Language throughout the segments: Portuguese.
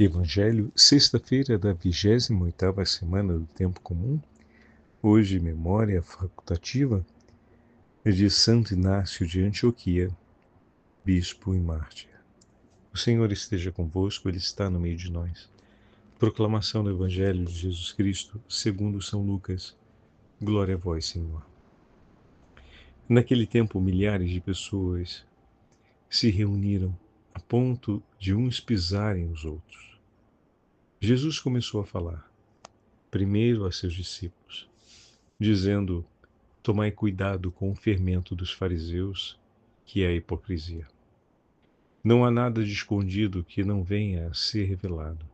Evangelho, sexta-feira da 28ª semana do Tempo Comum. Hoje, memória facultativa de Santo Inácio de Antioquia, bispo e mártir. O Senhor esteja convosco, Ele está no meio de nós. Proclamação do Evangelho de Jesus Cristo, segundo São Lucas. Glória a vós, Senhor. Naquele tempo, milhares de pessoas se reuniram a ponto de uns pisarem os outros. Jesus começou a falar, primeiro a seus discípulos, dizendo: tomai cuidado com o fermento dos fariseus, que é a hipocrisia. Não há nada de escondido que não venha a ser revelado,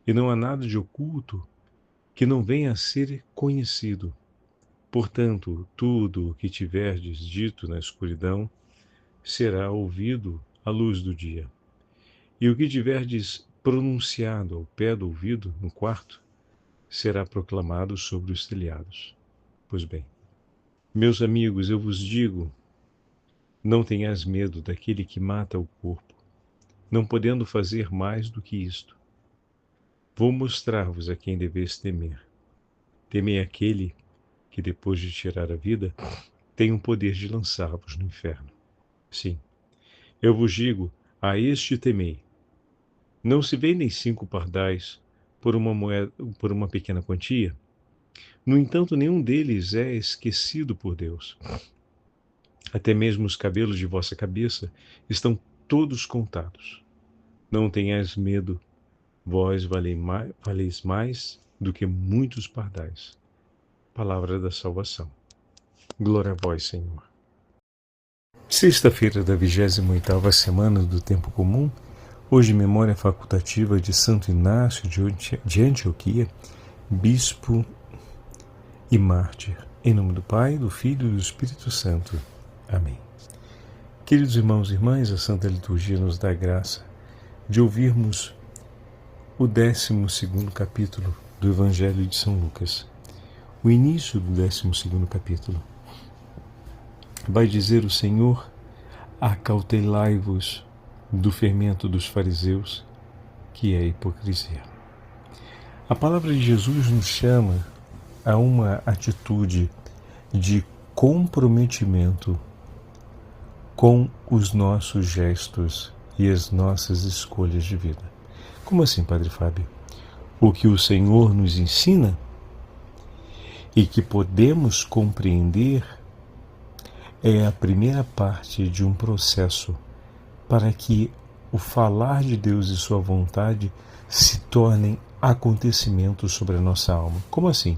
e não há nada de oculto que não venha a ser conhecido. Portanto, tudo o que tiverdes dito na escuridão será ouvido à luz do dia. E o que tiverdes pronunciado ao pé do ouvido, no quarto, será proclamado sobre os telhados. Pois bem, meus amigos, eu vos digo, não tenhais medo daquele que mata o corpo, não podendo fazer mais do que isto. Vou mostrar-vos a quem deveis temer. Temei aquele que, depois de tirar a vida, tem o poder de lançar-vos no inferno. Sim, eu vos digo, a este temei. Não se vendem 5 pardais por uma pequena quantia? No entanto, nenhum deles é esquecido por Deus. Até mesmo os cabelos de vossa cabeça estão todos contados. Não tenhais medo, vós valeis mais do que muitos pardais. Palavra da salvação. Glória a vós, Senhor. Sexta-feira da 28ª semana do Tempo Comum. Hoje, memória facultativa de Santo Inácio de Antioquia, bispo e mártir. Em nome do Pai, do Filho e do Espírito Santo. Amém. Queridos irmãos e irmãs, a Santa Liturgia nos dá a graça de ouvirmos o 12º capítulo do Evangelho de São Lucas. O início do 12º capítulo. Vai dizer o Senhor: acautelai-vos do fermento dos fariseus, que é a hipocrisia. A palavra de Jesus nos chama a uma atitude de comprometimento com os nossos gestos e as nossas escolhas de vida. Como assim, Padre Fábio? O que o Senhor nos ensina e que podemos compreender é a primeira parte de um processo para que o falar de Deus e sua vontade se tornem acontecimentos sobre a nossa alma. Como assim?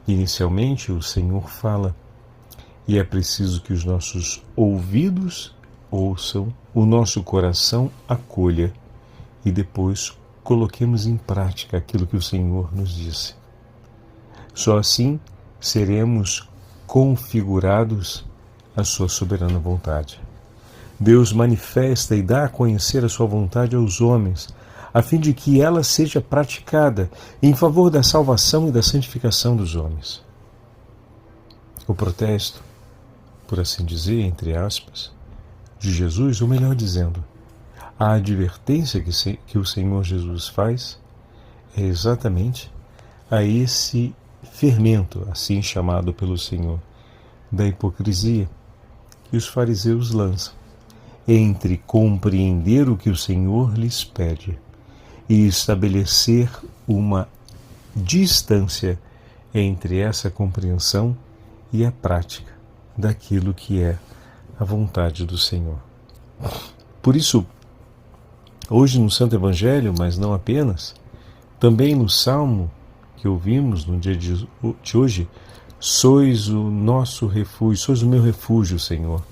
Inicialmente, o Senhor fala, e é preciso que os nossos ouvidos ouçam, o nosso coração acolha, e depois coloquemos em prática aquilo que o Senhor nos disse. Só assim seremos configurados à sua soberana vontade. Deus manifesta e dá a conhecer a sua vontade aos homens, a fim de que ela seja praticada em favor da salvação e da santificação dos homens. O protesto, por assim dizer, entre aspas, de Jesus, ou melhor dizendo, a advertência que o Senhor Jesus faz é exatamente a esse fermento, assim chamado pelo Senhor, da hipocrisia que os fariseus lançam entre compreender o que o Senhor lhes pede e estabelecer uma distância entre essa compreensão e a prática daquilo que é a vontade do Senhor. Por isso, hoje no Santo Evangelho, mas não apenas, também no Salmo que ouvimos no dia de hoje, sois o nosso refúgio, sois o meu refúgio, Senhor.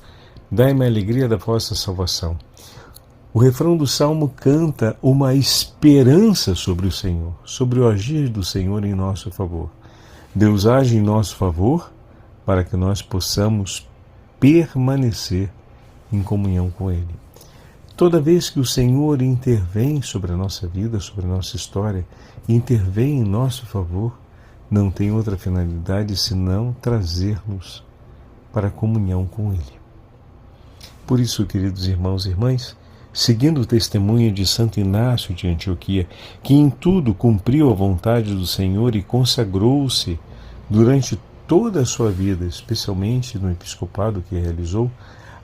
Dai-me a alegria da vossa salvação. O refrão do Salmo canta uma esperança sobre o Senhor, sobre o agir do Senhor em nosso favor. Deus age em nosso favor para que nós possamos permanecer em comunhão com Ele. Toda vez que o Senhor intervém sobre a nossa vida, sobre a nossa história, intervém em nosso favor, não tem outra finalidade senão trazer-nos para a comunhão com Ele. Por isso, queridos irmãos e irmãs, seguindo o testemunho de Santo Inácio de Antioquia, que em tudo cumpriu a vontade do Senhor e consagrou-se durante toda a sua vida, especialmente no episcopado que realizou,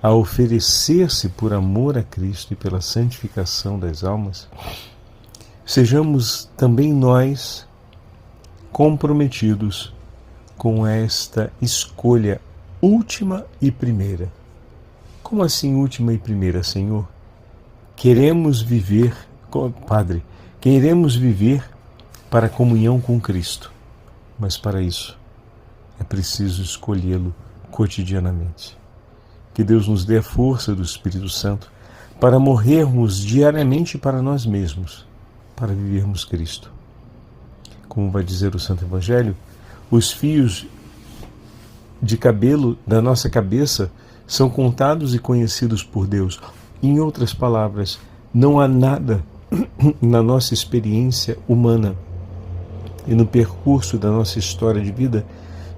a oferecer-se por amor a Cristo e pela santificação das almas, sejamos também nós comprometidos com esta escolha última e primeira. Como assim última e primeira, Senhor? Queremos viver, Padre, queremos viver para a comunhão com Cristo, mas para isso é preciso escolhê-lo cotidianamente. Que Deus nos dê a força do Espírito Santo para morrermos diariamente para nós mesmos, para vivermos Cristo. Como vai dizer o Santo Evangelho, os fios de cabelo da nossa cabeça são contados e conhecidos por Deus. Em outras palavras, não há nada na nossa experiência humana e no percurso da nossa história de vida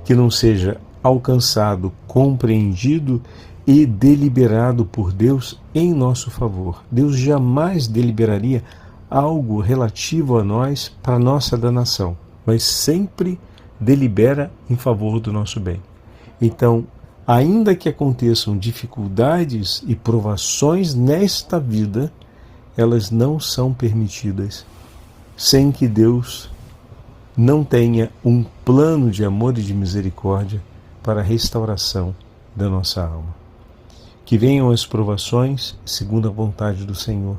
que não seja alcançado, compreendido e deliberado por Deus em nosso favor. Deus jamais deliberaria algo relativo a nós para nossa danação, mas sempre delibera em favor do nosso bem. Então, ainda que aconteçam dificuldades e provações nesta vida, elas não são permitidas sem que Deus não tenha um plano de amor e de misericórdia para a restauração da nossa alma. Que venham as provações segundo a vontade do Senhor.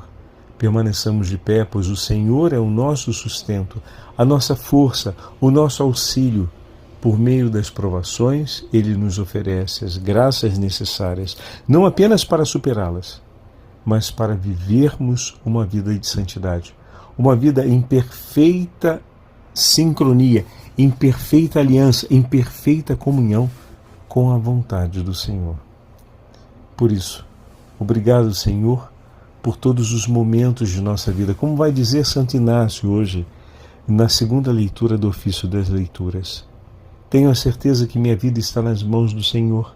Permaneçamos de pé, pois o Senhor é o nosso sustento, a nossa força, o nosso auxílio. Por meio das provações, Ele nos oferece as graças necessárias, não apenas para superá-las, mas para vivermos uma vida de santidade, uma vida em perfeita sincronia, em perfeita aliança, em perfeita comunhão com a vontade do Senhor. Por isso, obrigado, Senhor, por todos os momentos de nossa vida. Como vai dizer Santo Inácio hoje, na segunda leitura do Ofício das Leituras. Tenho a certeza que minha vida está nas mãos do Senhor.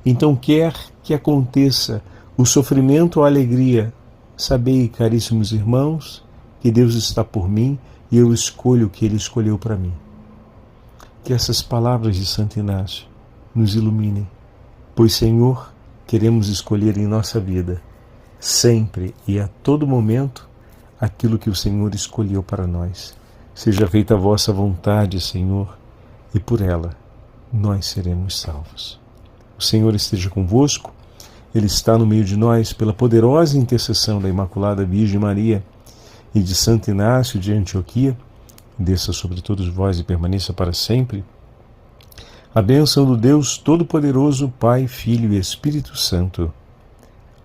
Então, quer que aconteça o sofrimento ou a alegria, sabei, caríssimos irmãos, que Deus está por mim e eu escolho o que Ele escolheu para mim. Que essas palavras de Santo Inácio nos iluminem, pois, Senhor, queremos escolher em nossa vida, sempre e a todo momento, aquilo que o Senhor escolheu para nós. Seja feita a vossa vontade, Senhor, e por ela nós seremos salvos. O Senhor esteja convosco, Ele está no meio de nós, pela poderosa intercessão da Imaculada Virgem Maria e de Santo Inácio de Antioquia, desça sobre todos vós e permaneça para sempre a bênção do Deus Todo-Poderoso, Pai, Filho e Espírito Santo.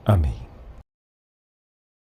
Amém.